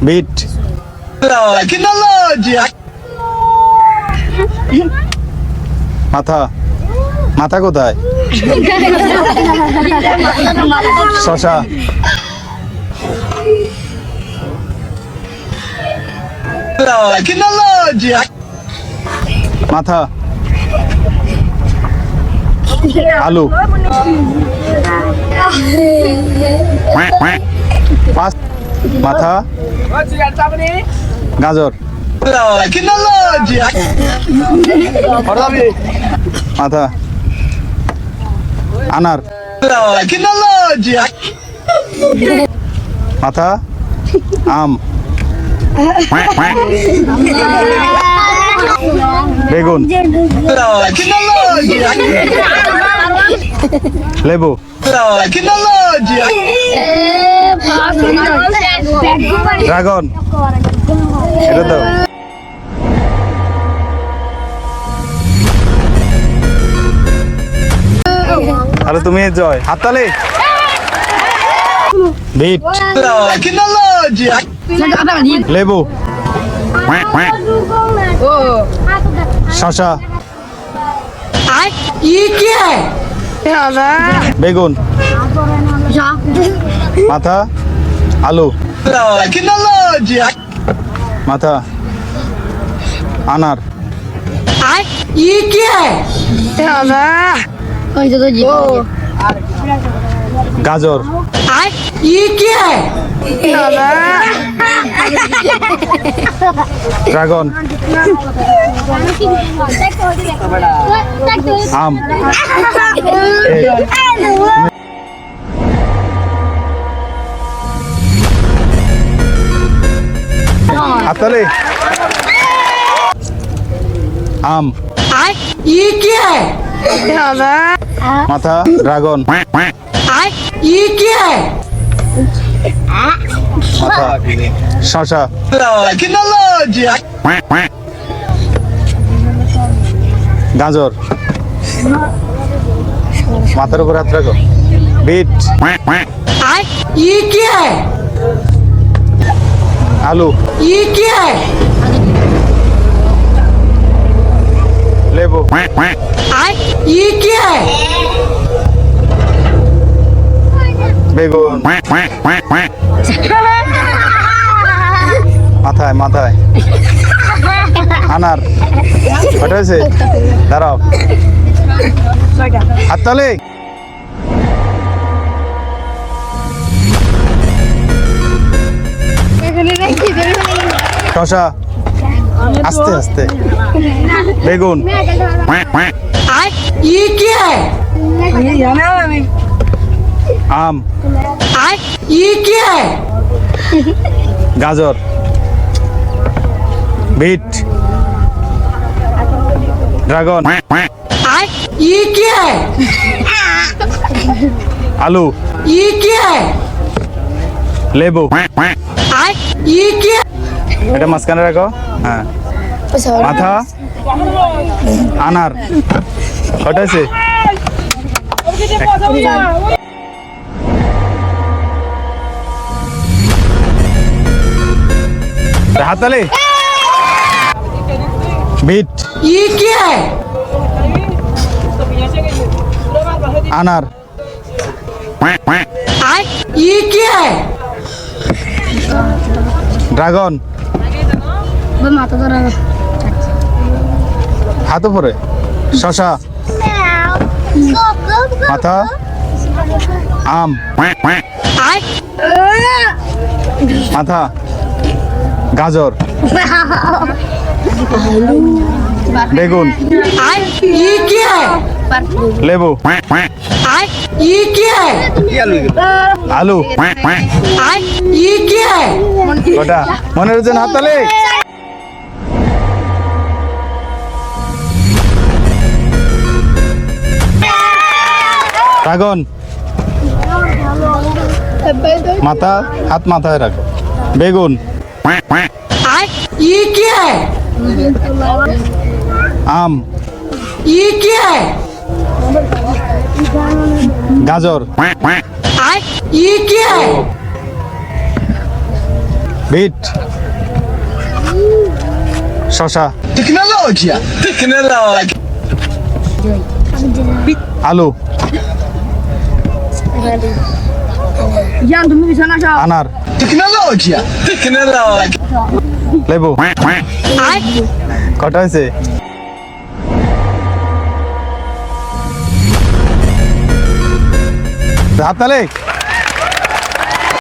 Bit. মাথা, মাথা কোথায়? শশা। মাথা, আলু। পাঁচ, মাথা, গাজর। মাথা, আনার। মাথা, আম। বেগুন, লেবু। ড্রাগন। এটা তো আরে তুমি জয়, হাততালি। বিট, লেবু, শশা, বেগুন। মাথা, আলু। মাথা, আনার। গাজর। ড্রাগন। আম। হাততালি। আম। মাথা, ড্রাগন। মাথা, শশা। গাজর। মাথার উপর হাত রাখো। বিট, আলু। লেবু। বেগুন। মাথায়, মাথায়। আনার। কটা হয়েছে? দাঁড়াও। হাততালি। শশা। আস্তে আস্তে। বেগুন। আম। গাজর। বিট। ড্রাগন। আলু। লেবু। এটা মাঝখানে রাখো। হ্যাঁ। মাথা, আনার। কটা আছে? হাততালি। বিট, আনার। ড্রাগন। হাত উপরে। শশা। মাথা, আম। মাথা, গাজর। বেগুন। লেবু। আলু। কটা মনে রয়েছেন? হাততালি। ড্রাগন। মাথা, হাত মাথায় রাখো। বেগুন। আম। গাজর। বিট, শশা, Tecnologia. Tecnologia. আলু, Yan, তুমি বিছানা যাও। আনার, Tecnologia. Tecnologia. লেবু। কটা হয়েছে? হাততালি।